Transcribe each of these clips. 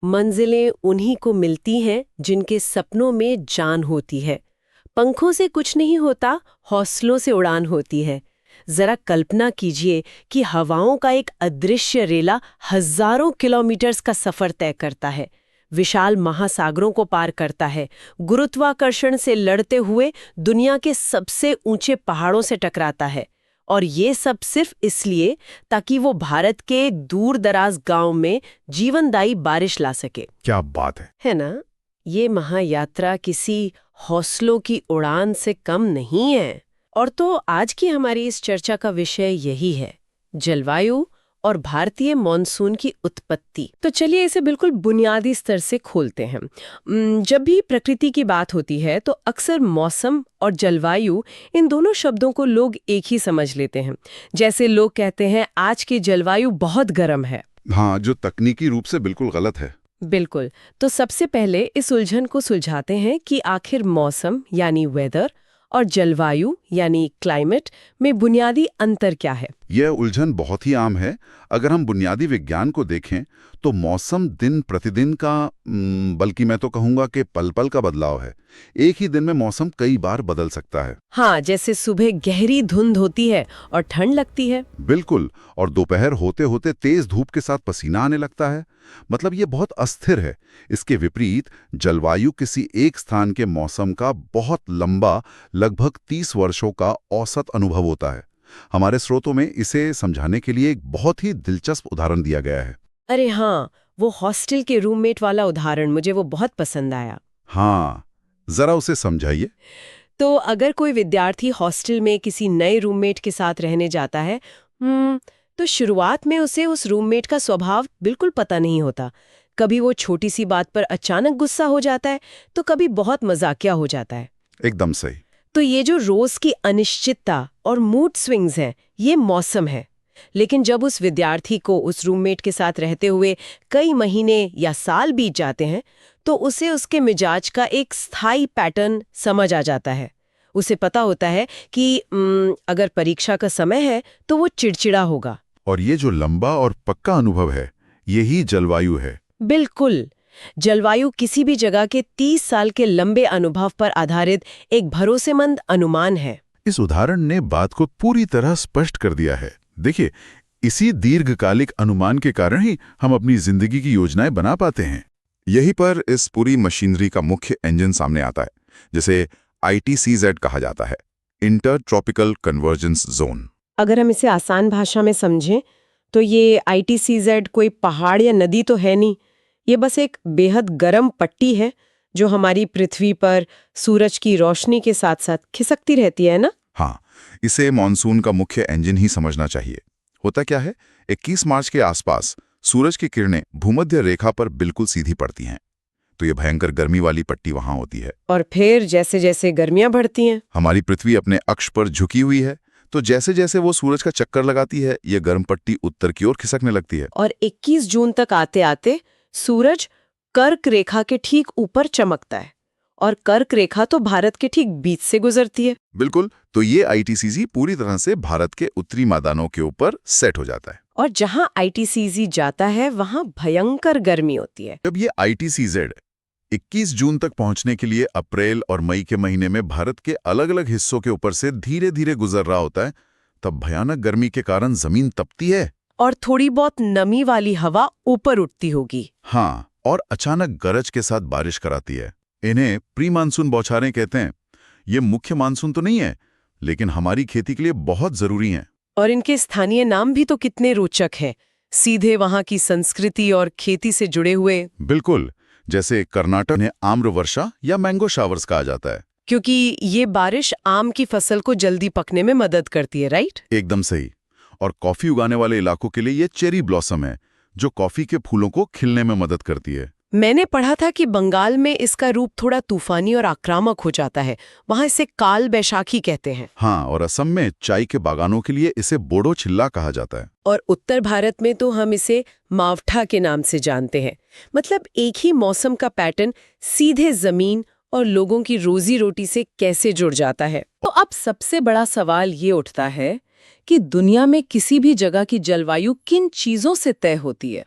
मंजिलें उन्हीं को मिलती हैं जिनके सपनों में जान होती है। पंखों से कुछ नहीं होता, हौसलों से उड़ान होती है। जरा कल्पना कीजिए कि हवाओं का एक अदृश्य रेला हजारों किलोमीटर्स का सफर तय करता है, विशाल महासागरों को पार करता है, गुरुत्वाकर्षण से लड़ते हुए दुनिया के सबसे ऊंचे पहाड़ों से टकराता है। और ये सब सिर्फ इसलिए ताकि वो भारत के दूर दराज गांव में जीवनदायी बारिश ला सके। क्या बात है ना? ये महायात्रा किसी हौसलों की उड़ान से कम नहीं है। और तो आज की हमारी इस चर्चा का विषय यही है, जलवायु और भारतीय मॉनसून की उत्पत्ति। तो चलिए इसे बिल्कुल बुनियादी स्तर से खोलते हैं। जब भी प्रकृति की बात होती है तो अक्सर मौसम और जलवायु, इन दोनों शब्दों को लोग एक ही समझ लेते हैं। जैसे लोग कहते हैं आज की जलवायु बहुत गर्म है। हाँ, जो तकनीकी रूप से बिल्कुल गलत है। बिल्कुल। तो सबसे पहले इस उलझन को सुलझाते हैं कि आखिर मौसम यानी वेदर और जलवायु यानी क्लाइमेट में बुनियादी अंतर क्या है। यह उलझन बहुत ही आम है। अगर हम बुनियादी विज्ञान को देखें तो मौसम दिन प्रतिदिन का बल्कि मैं तो कहूंगा कि पल पल का बदलाव है। एक ही दिन में मौसम कई बार बदल सकता है। हाँ, जैसे सुबह गहरी धुंध होती है और ठंड लगती है। बिल्कुल। और दोपहर होते होते तेज धूप के साथ पसीना आने लगता है। मतलब ये बहुत अस्थिर है। इसके विपरीत जलवायु किसी एक स्थान के मौसम का बहुत लंबा, लगभग 30 वर्षों का औसत अनुभव होता है। हमारे स्रोतों में इसे समझाने के लिए एक बहुत ही दिलचस्प उदाहरण दिया गया है। अरे हाँ, वो हॉस्टल के रूममेट वाला उदाहरण मुझे वो बहुत पसंद आया। हाँ, जरा उसे समझाइए। तो अगर कोई विद्यार्थी हॉस्टल में किसी नए रूममेट के साथ रहने जाता है, तो शुरुआत में उसे उस रूममेट का स्वभाव बिल्कुल पता नहीं होता। कभी वो छोटी सी बात पर अचानक गुस्सा हो जाता है, तो कभी बहुत मजाकिया हो जाता है। एकदम सही। तो ये जो रोज की अनिश्चितता और मूड स्विंग्स हैं, ये मौसम है। लेकिन जब उस विद्यार्थी को उस रूममेट के साथ रहते हुए कई महीने या साल बीत जाते हैं, तो उसे उसके मिजाज का एक स्थायी पैटर्न समझ आ जाता है। उसे पता होता है कि अगर परीक्षा का समय है तो वो चिड़चिड़ा होगा। और ये जो लंबा और पक्का अनुभव है, यही जलवायु है। बिल्कुल। जलवायु किसी भी जगह के 30 साल के लंबे अनुभव पर आधारित एक भरोसेमंद अनुमान है। इस उदाहरण ने बात को पूरी तरह स्पष्ट कर दिया है। देखिए, इसी दीर्घकालिक अनुमान के कारण ही हम अपनी जिंदगी की योजनाएं बना पाते हैं। यहीं पर इस पूरी मशीनरी का मुख्य इंजन सामने आता है, जिसे ITCZ कहा जाता है, इंटर ट्रॉपिकल कन्वर्जेंस जोन। अगर हम इसे आसान भाषा में समझें तो ये ITCZ कोई पहाड़ या नदी तो है नहीं, ये बस एक बेहद गर्म पट्टी है जो हमारी पृथ्वी पर सूरज की रोशनी के साथ साथ खिसकती रहती है ना। हाँ, इसे मॉनसून का मुख्य इंजन ही समझना चाहिए। होता क्या है, 21 मार्च के आसपास सूरज की किरणें भूमध्य रेखा पर बिल्कुल सीधी पड़ती हैं, तो ये भयंकर गर्मी वाली पट्टी वहां होती है। और फिर जैसे जैसे गर्मियां बढ़ती हैं, हमारी पृथ्वी अपने अक्ष पर झुकी हुई है, तो जैसे जैसे वो सूरज का चक्कर लगाती है, ये गर्म पट्टी उत्तर की ओर खिसकने लगती है। और 21 जून तक आते आते सूरज कर्क रेखा के ठीक ऊपर चमकता है, और कर्क रेखा तो भारत के ठीक बीच से गुजरती है। बिल्कुल। तो ये ITCZ पूरी तरह से भारत के उत्तरी मैदानों के ऊपर सेट हो जाता है। और जहां ITCZ जाता है वहां भयंकर गर्मी होती है। जब ये ITCZ 21 जून तक पहुंचने के लिए अप्रैल और मई के महीने में भारत के अलग अलग हिस्सों के ऊपर से धीरे धीरे गुजर रहा होता है, तब भयानक गर्मी के कारण जमीन तपती है और थोड़ी बहुत नमी वाली हवा ऊपर उठती होगी। हाँ, और अचानक गरज के साथ बारिश कराती है। इन्हें प्री मानसून बौछारें कहते हैं। ये मुख्य मानसून तो नहीं है, लेकिन हमारी खेती के लिए बहुत जरूरी हैं। और इनके स्थानीय नाम भी तो कितने रोचक हैं, सीधे वहां की संस्कृति और खेती से जुड़े हुए। बिल्कुल। जैसे कर्नाटक में आम्र वर्षा या मैंगो शावर्स कहा जाता है, क्योंकि ये बारिश आम की फसल को जल्दी पकने में मदद करती है, राइट? एकदम सही। और कॉफी उगाने वाले इलाकों के लिए ये चेरी ब्लॉसम है, जो कॉफी के फूलों को खिलने में मदद करती है। मैंने पढ़ा था कि बंगाल में इसका रूप थोड़ा तूफानी और आक्रामक हो जाता है, वहां इसे काल बैशाखी कहते हैं। हाँ, और असम में चाय के बागानों के लिए इसे बोडो चिल्ला कहा जाता है। और उत्तर भारत में तो हम इसे मावठा के नाम से जानते हैं। मतलब एक ही मौसम का पैटर्न सीधे जमीन और लोगों की रोजी रोटी से कैसे जुड़ जाता है। तो अब सबसे बड़ा सवाल ये उठता है कि दुनिया में किसी भी जगह की जलवायु किन चीजों से तय होती है।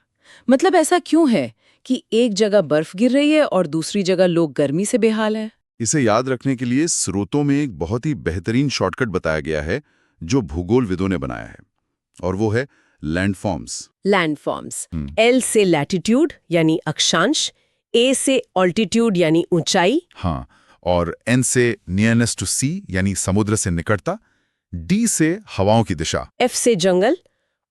मतलब ऐसा क्यों है कि एक जगह बर्फ गिर रही है और दूसरी जगह लोग गर्मी से बेहाल हैं? इसे याद रखने के लिए स्रोतों में एक बहुत ही बेहतरीन शॉर्टकट बताया गया है जो भूगोलविदों ने बनाया है, और वो है लैंडफॉर्म्स। लैंडफॉर्म्स। एल से लैटिट्यूड यानी अक्षांश, ए से ऑल्टीट्यूड यानी ऊंचाई, हाँ, और एन से नियरनेस टू सी यानी समुद्र से निकटता, डी से हवाओं की दिशा, एफ से जंगल,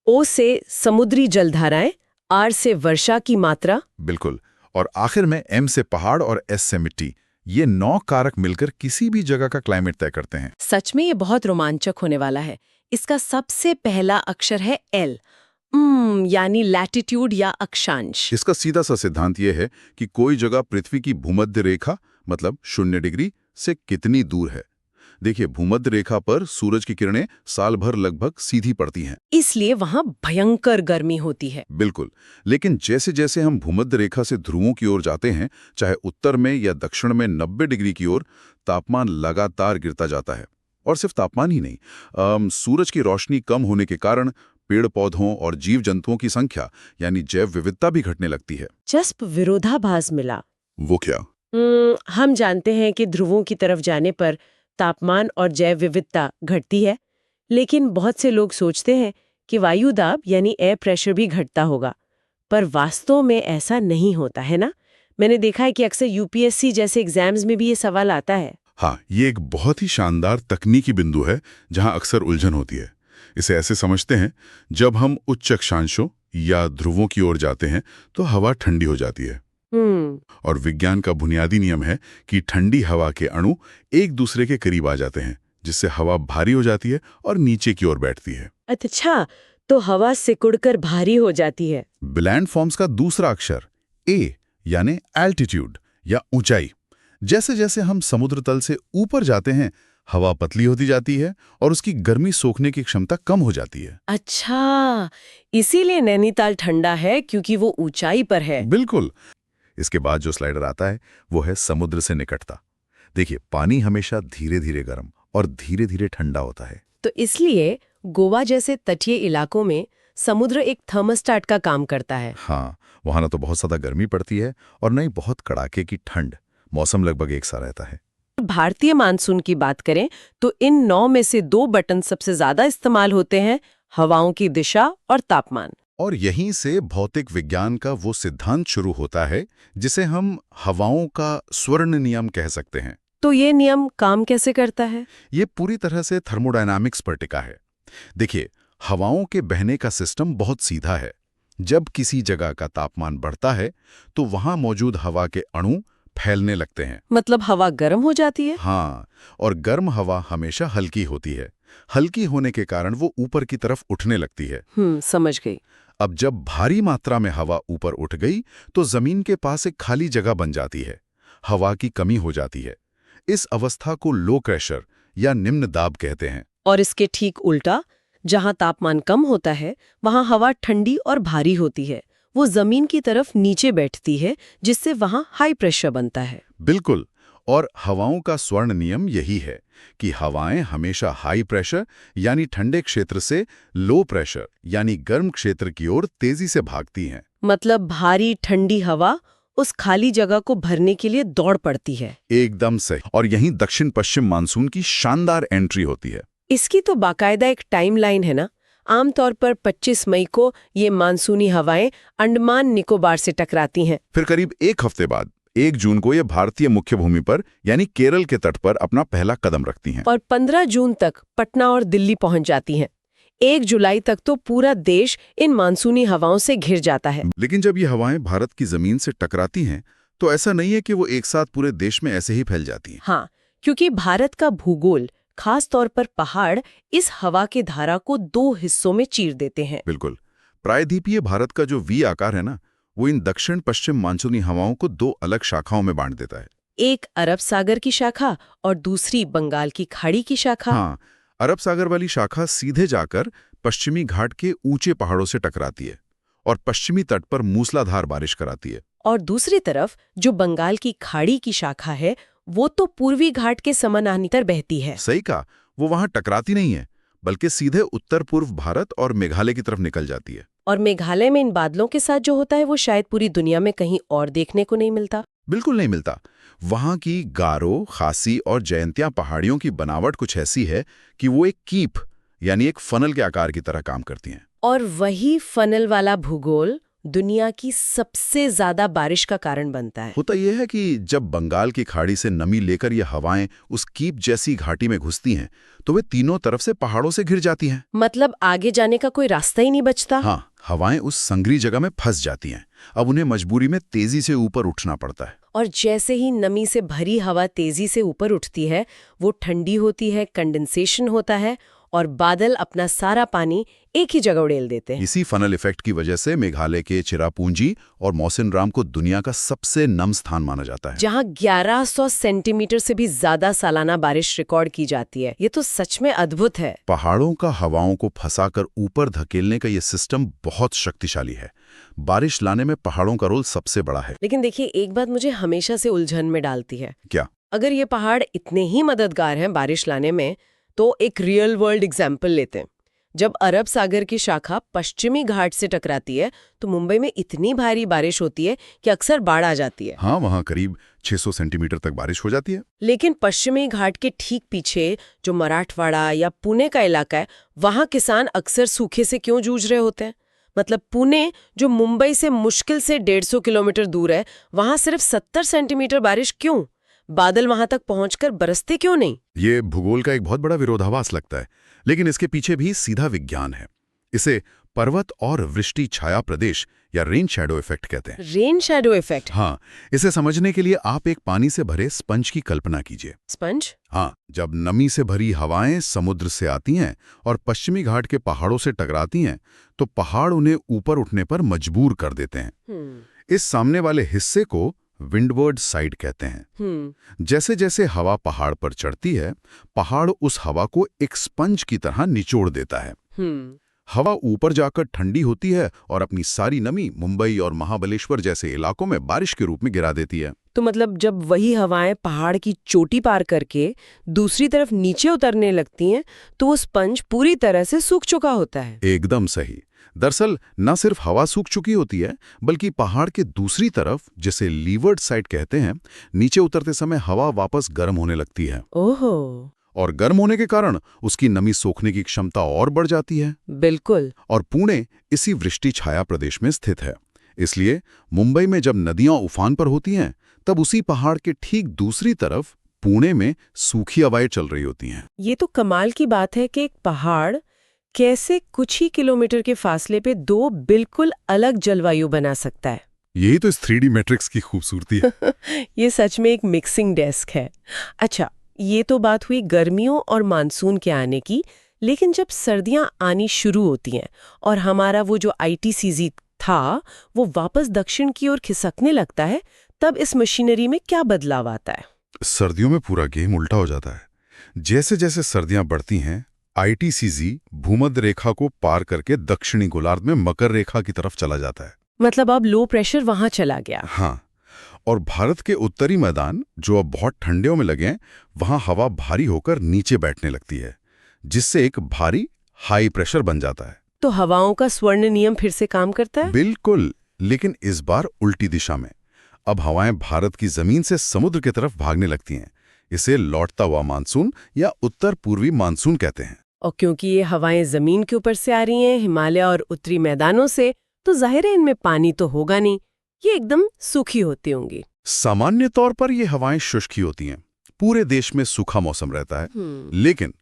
ओ से समुद्री जलधाराएं, आर से वर्षा की मात्रा। बिल्कुल, और आखिर में एम से पहाड़ और एस से मिट्टी। ये 9 कारक मिलकर किसी भी जगह का क्लाइमेट तय करते हैं। सच में ये बहुत रोमांचक होने वाला है। इसका सबसे पहला अक्षर है एल, यानी लैटिट्यूड या अक्षांश। इसका सीधा सा सिद्धांत ये है कि कोई जगह पृथ्वी की भूमध्य रेखा मतलब 0 डिग्री से कितनी दूर है। देखिए, भूमध्य रेखा पर सूरज की किरणें साल भर लगभग सीधी पड़ती हैं, इसलिए वहां भयंकर गर्मी होती है। बिल्कुल। लेकिन जैसे जैसे हम भूमध्य रेखा से ध्रुवों की ओर जाते हैं, चाहे उत्तर में या दक्षिण में 90 डिग्री की ओर, तापमान लगातार गिरता जाता है। और सिर्फ तापमान ही नहीं, सूरज की रोशनी कम होने के कारण पेड़ पौधों और जीव जंतुओं की संख्या यानी जैव विविधता भी घटने लगती है। जस्ट विरोधाभास मिला। वो क्या? हम जानते हैं कि ध्रुवों की तरफ जाने पर तापमान और जैव विविधता घटती है, लेकिन बहुत से लोग सोचते हैं कि वायु दाब यानी एयर प्रेशर भी घटता होगा, पर वास्तव में ऐसा नहीं होता है ना। मैंने देखा है कि अक्सर यूपीएससी जैसे एग्जाम्स में भी ये सवाल आता है। हाँ, ये एक बहुत ही शानदार तकनीकी बिंदु है जहां अक्सर उलझन होती है। इसे ऐसे समझते हैं, जब हम उच्च अक्षांशों या ध्रुवों की ओर जाते हैं तो हवा ठंडी हो जाती है। और विज्ञान का बुनियादी नियम है कि ठंडी हवा के अणु एक दूसरे के करीब आ जाते हैं, जिससे हवा भारी हो जाती है और नीचे की ओर बैठती है। अच्छा, तो हवा सिकुड़कर भारी हो जाती है। लैंडफॉर्म्स का दूसरा अक्षर ए यानी एल्टीट्यूड या ऊंचाई। जैसे जैसे हम समुद्र तल से ऊपर जाते हैं, हवा पतली होती जाती है और उसकी गर्मी सोखने की क्षमता कम हो जाती है। अच्छा, इसीलिए नैनीताल ठंडा है, क्योंकि वो ऊंचाई पर है। बिल्कुल। इसके बाद जो स्लाइडर आता है वो है समुद्र से निकटता। देखिए, पानी हमेशा धीरे धीरे गर्म और धीरे धीरे ठंडा होता है। तो इसलिए गोवा जैसे तटीय इलाकों में समुद्र एक थर्मोस्टेट का काम करता है। हाँ, वहां ना तो बहुत ज्यादा गर्मी पड़ती है और न ही बहुत कड़ाके की ठंड। मौसम लगभग एक सा रहता है। भारतीय मानसून की बात करें तो इन 9 में से 2 बटन सबसे ज्यादा इस्तेमाल होते हैं, हवाओं की दिशा और तापमान। और यहीं से भौतिक विज्ञान का वो सिद्धांत शुरू होता है जिसे हम हवाओं का स्वर्ण नियम कह सकते हैं। तो ये नियम काम कैसे करता है? ये पूरी तरह से थर्मोडायनामिक्स पर टिका है। देखिए, हवाओं के बहने का सिस्टम बहुत सीधा है। जब किसी जगह का तापमान बढ़ता है तो वहां मौजूद हवा के अणु फैलने लगते हैं। मतलब हवा गर्म हो जाती है? हाँ, और गर्म हवा हमेशा हल्की होती है। हल्की होने के कारण वो ऊपर की तरफ उठने लगती है। समझ गई। अब जब भारी मात्रा में हवा ऊपर उठ गई तो जमीन के पास एक खाली जगह बन जाती है। हवा की कमी हो जाती है। इस अवस्था को लो प्रेशर या निम्न दाब कहते हैं। और इसके ठीक उल्टा, जहां तापमान कम होता है वहां हवा ठंडी और भारी होती है। वो जमीन की तरफ नीचे बैठती है, जिससे वहां हाई प्रेशर बनता है। बिल्कुल। और हवाओं का स्वर्ण नियम यही है कि हवाएं हमेशा हाई प्रेशर यानी ठंडे क्षेत्र से लो प्रेशर यानी गर्म क्षेत्र की ओर तेजी से भागती हैं। मतलब भारी ठंडी हवा उस खाली जगह को भरने के लिए दौड़ पड़ती है। एकदम सही। और यहीं दक्षिण पश्चिम मानसून की शानदार एंट्री होती है। इसकी तो बाकायदा एक टाइमलाइन है ना। आमतौर पर 25 मई को ये मानसूनी हवाएं अंडमान निकोबार से टकराती हैं। फिर करीब एक हफ्ते बाद 1 जून को ये भारतीय मुख्य भूमि पर यानी केरल के तट पर अपना पहला कदम रखती हैं। और 15 जून तक पटना और दिल्ली पहुंच जाती हैं। 1 जुलाई तक तो पूरा देश इन मानसूनी हवाओं से घिर जाता है। लेकिन जब ये हवाएं भारत की जमीन से टकराती हैं तो ऐसा नहीं है कि वो एक साथ पूरे देश में ऐसे ही फैल जाती हैं। हाँ, क्योंकि भारत का भूगोल, खास तौर पर पहाड़, इस हवा की धारा को 2 हिस्सों में चीर देते हैं। बिल्कुल। प्रायद्वीपीय भारत का जो वी आकार है ना, वो इन दक्षिण पश्चिम मानसूनी हवाओं को 2 अलग शाखाओं में बांट देता है। एक अरब सागर की शाखा और दूसरी बंगाल की खाड़ी की शाखा। हाँ, अरब सागर वाली शाखा सीधे जाकर पश्चिमी घाट के ऊंचे पहाड़ों से टकराती है और पश्चिमी तट पर मूसलाधार बारिश कराती है। और दूसरी तरफ जो बंगाल की खाड़ी की शाखा है, वो तो पूर्वी घाट के समानांतर बहती है। सही कहा। वो वहां टकराती नहीं है, बल्कि सीधे उत्तर पूर्व भारत और मेघालय की तरफ निकल जाती है। और मेघालय में इन बादलों के साथ जो होता है वो शायद पूरी दुनिया में कहीं और देखने को नहीं मिलता। बिल्कुल नहीं मिलता। वहां की गारो, खासी और जयंतिया पहाड़ियों की बनावट कुछ ऐसी है कि वो एक कीप यानी एक फनल के आकार की तरह काम करती हैं। और वही फनल वाला भूगोल दुनिया की सबसे ज्यादा बारिश का कारण बनता है। होता यह है कि जब बंगाल की खाड़ी से नमी लेकर ये हवाएं उस कीप जैसी घाटी में घुसती हैं तो वे तीनों तरफ से पहाड़ों से घिर जाती हैं। मतलब आगे जाने का कोई रास्ता ही नहीं बचता। हाँ, हवाएं उस संगरी जगह में फंस जाती हैं। अब उन्हें मजबूरी में तेजी से ऊपर उठना पड़ता है। और जैसे ही नमी से भरी हवा तेजी से ऊपर उठती है वो ठंडी होती है, कंडेंसेशन होता है और बादल अपना सारा पानी एक ही जगह उड़ेल देते हैं। इसी फनल इफेक्ट की वजह से मेघालय के चिरापुंजी और मौसिनराम को दुनिया का सबसे नम स्थान माना जाता है, जहां 1100 सेंटीमीटर से भी ज्यादा सालाना बारिश रिकॉर्ड की जाती है। ये तो सच में अद्भुत है। पहाड़ों का हवाओं को फंसाकर ऊपर धकेलने का ये सिस्टम बहुत शक्तिशाली है। बारिश लाने में पहाड़ों का रोल सबसे बड़ा है। लेकिन देखिए, एक बात मुझे हमेशा से उलझन में डालती है। क्या? अगर ये पहाड़ इतने ही मददगार हैं बारिश लाने में, तो एक रियल वर्ल्ड एग्जाम्पल लेते हैं। जब अरब सागर की शाखा पश्चिमी घाट से टकराती है तो मुंबई में इतनी भारी बारिश होती है कि अक्सर बाढ़ आ जाती है। हाँ, वहाँ करीब 600 सेंटीमीटर तक बारिश हो जाती है। लेकिन पश्चिमी घाट के ठीक पीछे जो मराठवाड़ा या पुणे का इलाका है, वहाँ किसान अक्सर सूखे से क्यों जूझ रहे होते हैं? मतलब पुणे, जो मुंबई से मुश्किल से 150 किलोमीटर दूर है, वहाँ सिर्फ 70 सेंटीमीटर बारिश क्यों? बादल वहां तक पहुंचकर बरसते क्यों नहीं? ये भूगोल का एक बहुत बड़ा विरोधाभास लगता है, लेकिन इसके पीछे भी सीधा विज्ञान है। इसे पर्वत और वृष्टि छाया प्रदेश या रेन शैडो इफेक्ट कहते हैं। Rain shadow effect? हाँ, इसे समझने के लिए आप एक पानी से भरे स्पंज की कल्पना कीजिए। स्पंज? हाँ, जब नमी से भरी हवाएं समुद्र से आती हैं और पश्चिमी घाट के पहाड़ों से टकराती हैं, तो पहाड़ उन्हें ऊपर उठने पर मजबूर कर देते हैं। इस सामने वाले हिस्से को विंडवर्ड साइड कहते हैं। जैसे जैसे हवा पहाड़ पर चढ़ती है, पहाड़ उस हवा को एक स्पंज की तरह निचोड़ देता है। हवा ऊपर जाकर ठंडी होती है और अपनी सारी नमी मुंबई और महाबलेश्वर जैसे इलाकों में बारिश के रूप में गिरा देती है। तो मतलब जब वही हवाएं पहाड़ की चोटी पार करके दूसरी तरफ नीचे उतरने लगती हैं, तो वो स्पंज पूरी तरह से सूख चुका होता है। एकदम सही। दरअसल न सिर्फ हवा सूख चुकी होती है, बल्कि पहाड़ के दूसरी तरफ, जिसे लीवर्ड साइड कहते हैं, नीचे उतरते समय हवा वापस गर्म होने लगती है। ओहो। और गर्म होने के कारण उसकी नमी सोखने की क्षमता और बढ़ जाती है। बिल्कुल। और पुणे इसी वृष्टि छाया प्रदेश में स्थित है। इसलिए मुंबई में जब नदियां उफान पर होती हैं, तब उसी पहाड़ के ठीक दूसरी तरफ पुणे में सूखी हवाएं चल रही होती हैं। ये तो कमाल की बात है कि एक पहाड़ कैसे कुछ ही किलोमीटर के फासले पे दो बिल्कुल अलग जलवायु बना सकता है। यही तो इस 3D मैट्रिक्स की खूबसूरती है। ये सच में एक मिक्सिंग डेस्क है। अच्छा, ये तो बात हुई गर्मियों और मानसून के आने की, लेकिन जब सर्दियां आनी शुरू होती हैं और हमारा वो जो ITCZ था वो वापस दक्षिण की ओर खिसकने लगता है, तब इस मशीनरी में क्या बदलाव आता है? सर्दियों में पूरा गेम उल्टा हो जाता है। जैसे जैसे सर्दियां बढ़ती हैं, ITCZ भूमध्य रेखा को पार करके दक्षिणी गोलार्ध में मकर रेखा की तरफ चला जाता है। मतलब अब लो प्रेशर वहां चला गया। हाँ, और भारत के उत्तरी मैदान, जो अब बहुत ठंडे में लगे हैं, वहां हवा भारी होकर नीचे बैठने लगती है, जिससे एक भारी हाई प्रेशर बन जाता है। तो हवाओं का स्वर्ण नियम फिर से काम करता है? बिल्कुल, लेकिन इस बार उल्टी दिशा में। अब हवाएं भारत की जमीन से समुद्र की तरफ भागने लगती हैं। इसे लौटता हुआ मानसून या उत्तर पूर्वी मानसून कहते हैं। और क्योंकि ये हवाएं जमीन के ऊपर से आ रही हैं, हिमालय और उत्तरी मैदानों से, तो जाहिर है इनमें पानी तो होगा नहीं, ये एकदम सूखी होती होंगी। सामान्य तौर पर ये हवाएं शुष्क ही होती हैं, पूरे देश में सूखा मौसम रहता है। लेकिन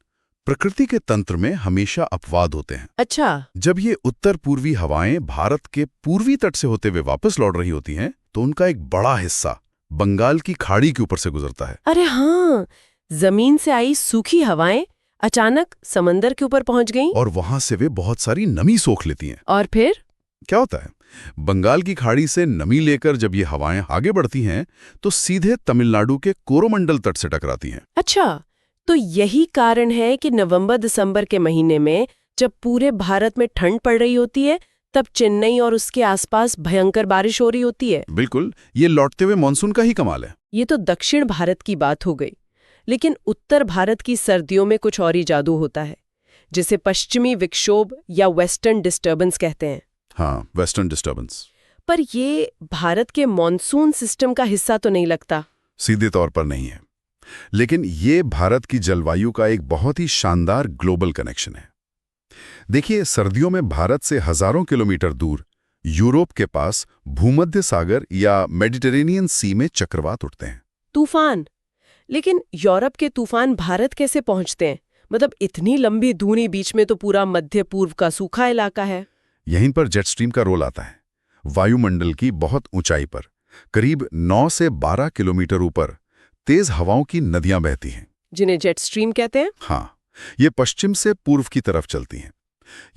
प्रकृति के तंत्र में हमेशा अपवाद होते हैं। अच्छा। जब ये उत्तर पूर्वी हवाएं भारत के पूर्वी तट से होते हुए वापस लौट रही होती हैं, तो उनका एक बड़ा हिस्सा बंगाल की खाड़ी के ऊपर से गुजरता है। अरे हाँ, जमीन से आई सूखी हवाएं अचानक समंदर के ऊपर पहुंच गईं। और वहां से वे बहुत सारी नमी सोख लेती हैं। और फिर क्या होता है, बंगाल की खाड़ी से नमी लेकर जब ये हवाएं आगे बढ़ती हैं, तो सीधे तमिलनाडु के कोरोमंडल तट से टकराती हैं। अच्छा, तो यही कारण है कि नवंबर-दिसंबर के महीने में जब पूरे भारत में ठंड पड़ रही होती है, तब चेन्नई और उसके आसपास भयंकर बारिश हो रही होती है। बिल्कुल, ये लौटते हुए मानसून का ही कमाल है। ये तो दक्षिण भारत की बात हो गई, लेकिन उत्तर भारत की सर्दियों में कुछ और ही जादू होता है, जिसे पश्चिमी विक्षोभ या वेस्टर्न डिस्टर्बेंस कहते हैं। हाँ, वेस्टर्न डिस्टर्बेंस। पर ये भारत के मॉनसून सिस्टम का हिस्सा तो नहीं लगता। सीधे तौर पर नहीं है, लेकिन ये भारत की जलवायु का एक बहुत ही शानदार ग्लोबल कनेक्शन है। देखिए, सर्दियों में भारत से हजारों किलोमीटर दूर यूरोप के पास भूमध्य सागर या मेडिटेरेनियन सी में चक्रवात उठते हैं। तूफान। लेकिन यूरोप के तूफान भारत कैसे पहुंचते हैं? मतलब इतनी लंबी दूरी बीच में तो पूरा मध्य पूर्व का सूखा इलाका है। यहीं पर जेट स्ट्रीम का रोल आता है। वायुमंडल की बहुत ऊंचाई पर, करीब 9 से 12 किलोमीटर ऊपर, तेज हवाओं की नदियां बहती हैं, जिन्हें जेट स्ट्रीम कहते हैं। हाँ, ये पश्चिम से पूर्व की तरफ चलती हैं।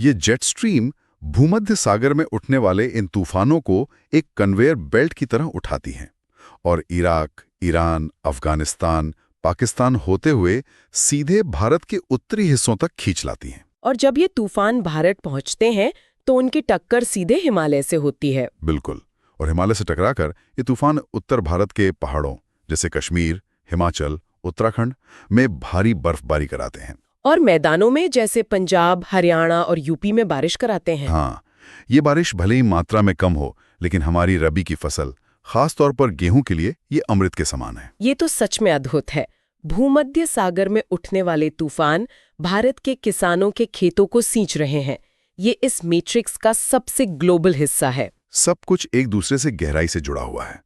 ये जेट स्ट्रीम भूमध्य सागर में उठने वाले इन तूफानों को एक कन्वेयर बेल्ट की तरह उठाती हैं और इराक, ईरान, अफगानिस्तान, पाकिस्तान होते हुए सीधे भारत के उत्तरी हिस्सों तक खींच लाती हैं। और जब ये तूफान भारत पहुंचते हैं तो उनकी टक्कर सीधे हिमालय से होती है। बिल्कुल, और हिमालय से टकराकर ये तूफान उत्तर भारत के पहाड़ों जैसे कश्मीर, हिमाचल, उत्तराखंड में भारी बर्फबारी कराते हैं। और मैदानों में जैसे पंजाब, हरियाणा और यूपी में बारिश कराते हैं। हाँ, ये बारिश भले ही मात्रा में कम हो, लेकिन हमारी रबी की फसल, खास तौर पर गेहूं के लिए ये अमृत के समान है। ये तो सच में अद्भुत है। भूमध्य सागर में उठने वाले तूफान भारत के किसानों के खेतों को सींच रहे हैं। ये इस मैट्रिक्स का सबसे ग्लोबल हिस्सा है। सब कुछ एक दूसरे से गहराई से जुड़ा हुआ है।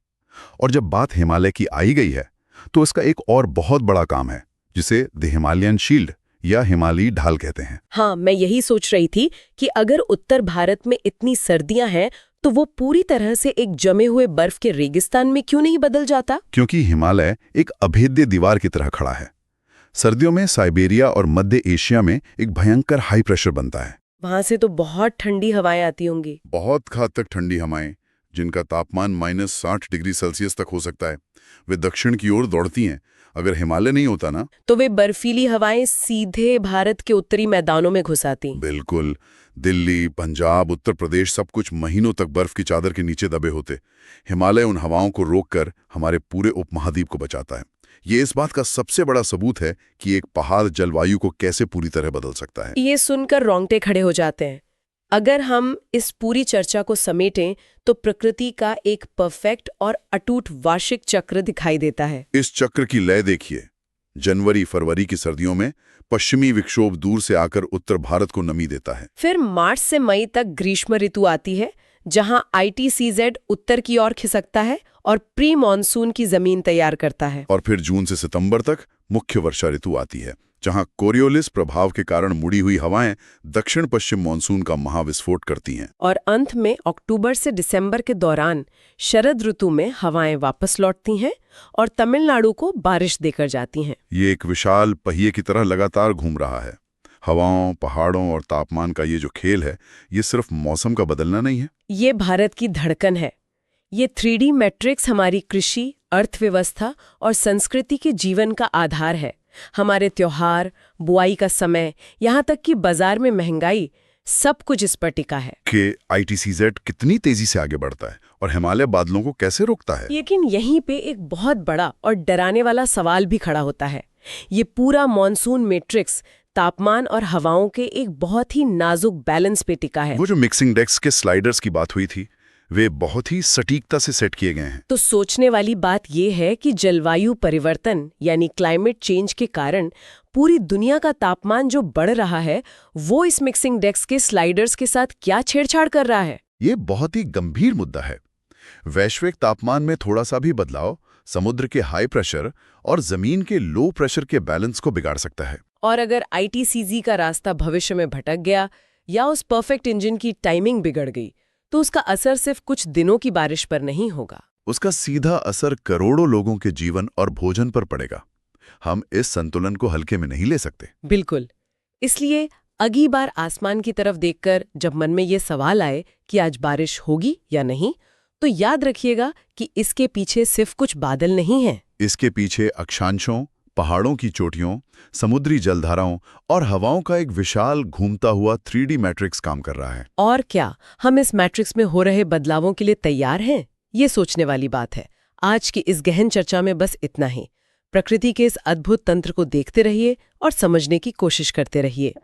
और जब बात हिमालय की आई गई है, तो इसका एक और बहुत बड़ा काम है, जिसे द हिमालयन शील्ड या हिमालयी ढाल कहते हैं। हाँ, मैं यही सोच रही थी कि अगर उत्तर भारत में इतनी सर्दियां हैं तो वो पूरी तरह से एक जमे हुए बर्फ के रेगिस्तान में क्यों नहीं बदल जाता? क्योंकि हिमालय एक अभेद्य दीवार की तरह खड़ा है। सर्दियों में साइबेरिया और मध्य एशिया में एक भयंकर हाई प्रेशर बनता है। वहां से तो बहुत ठंडी हवाएं आती होंगी। बहुत हद तक ठंडी हवाएं, जिनका तापमान -60 डिग्री सेल्सियस तक हो सकता है, वे दक्षिण की ओर दौड़ती हैं। अगर हिमालय नहीं होता ना, तो वे बर्फीली हवाएं सीधे भारत के उत्तरी मैदानों में घुस आती। बिल्कुल, दिल्ली, पंजाब, उत्तर प्रदेश सब कुछ महीनों तक बर्फ की चादर के नीचे दबे होते। हिमालय उन हवाओं को रोककर हमारे पूरे उपमहाद्वीप को बचाता है। ये इस बात का सबसे बड़ा सबूत है कि एक पहाड़ जलवायु को कैसे पूरी तरह बदल सकता है। ये सुनकर रोंगटे खड़े हो जाते हैं। अगर हम इस पूरी चर्चा को समेटें तो प्रकृति का एक परफेक्ट और अटूट वार्षिक चक्र दिखाई देता है। इस चक्र की लय देखिए। जनवरी फरवरी की सर्दियों में पश्चिमी विक्षोभ दूर से आकर उत्तर भारत को नमी देता है। फिर मार्च से मई तक ग्रीष्म ऋतु आती है, जहां ITCZ उत्तर की ओर खिसकता है और प्री मानसून की जमीन तैयार करता है। और फिर जून से सितंबर तक मुख्य वर्षा ऋतु आती है, जहां कोरियोलिस प्रभाव के कारण मुड़ी हुई हवाएं दक्षिण पश्चिम मानसून का महाविस्फोट करती हैं। और अंत में अक्टूबर से दिसंबर के दौरान शरद ऋतु में हवाएं वापस लौटती हैं और तमिलनाडु को बारिश देकर जाती हैं। ये एक विशाल पहिए की तरह लगातार घूम रहा है। हवाओं, पहाड़ों और तापमान का ये जो खेल है, ये सिर्फ मौसम का बदलना नहीं है, ये भारत की धड़कन है। ये 3D मैट्रिक्स हमारी कृषि, अर्थव्यवस्था और संस्कृति के जीवन का आधार है। हमारे त्योहार, बुआई का समय, यहाँ तक कि बाजार में महंगाई, सब कुछ इस पर टिका है कि ITCZ कितनी तेजी से आगे बढ़ता है और हिमालय बादलों को कैसे रोकता है। लेकिन यहीं पे एक बहुत बड़ा और डराने वाला सवाल भी खड़ा होता है। ये पूरा मॉनसून मैट्रिक्स तापमान और हवाओं के एक बहुत ही नाजुक बैलेंस पे टिका है। वो जो मिक्सिंग डेक्स के स्लाइडर्स की बात हुई थी, वे बहुत ही सटीकता से सेट किए गए हैं। तो सोचने वाली बात यह है कि जलवायु परिवर्तन यानी क्लाइमेट चेंज के कारण पूरी दुनिया का तापमान जो बढ़ रहा है, वो इस मिक्सिंग डेक्स के स्लाइडर्स के साथ क्या छेड़छाड़ कर रहा है? ये बहुत ही गंभीर मुद्दा है। वैश्विक तापमान में थोड़ा सा भी बदलाव समुद्र के हाई प्रेशर और जमीन के लो प्रेशर के बैलेंस को बिगाड़ सकता है। और अगर ITCZ का रास्ता भविष्य में भटक गया या उस परफेक्ट इंजन की टाइमिंग बिगड़ गई, तो उसका असर सिर्फ कुछ दिनों की बारिश पर नहीं होगा। उसका सीधा असर करोड़ों लोगों के जीवन और भोजन पर पड़ेगा। हम इस संतुलन को हल्के में नहीं ले सकते। बिल्कुल। इसलिए अगली बार आसमान की तरफ देखकर जब मन में ये सवाल आए कि आज बारिश होगी या नहीं, तो याद रखिएगा कि इसके पीछे सिर्फ कुछ बादल नहीं हैं। इसके पीछे अक्षांशों, पहाड़ों की चोटियों, समुद्री जलधाराओं और हवाओं का एक विशाल घूमता हुआ 3D मैट्रिक्स काम कर रहा है। और क्या हम इस मैट्रिक्स में हो रहे बदलावों के लिए तैयार हैं? ये सोचने वाली बात है। आज की इस गहन चर्चा में बस इतना ही। प्रकृति के इस अद्भुत तंत्र को देखते रहिए और समझने की कोशिश करते रहिए।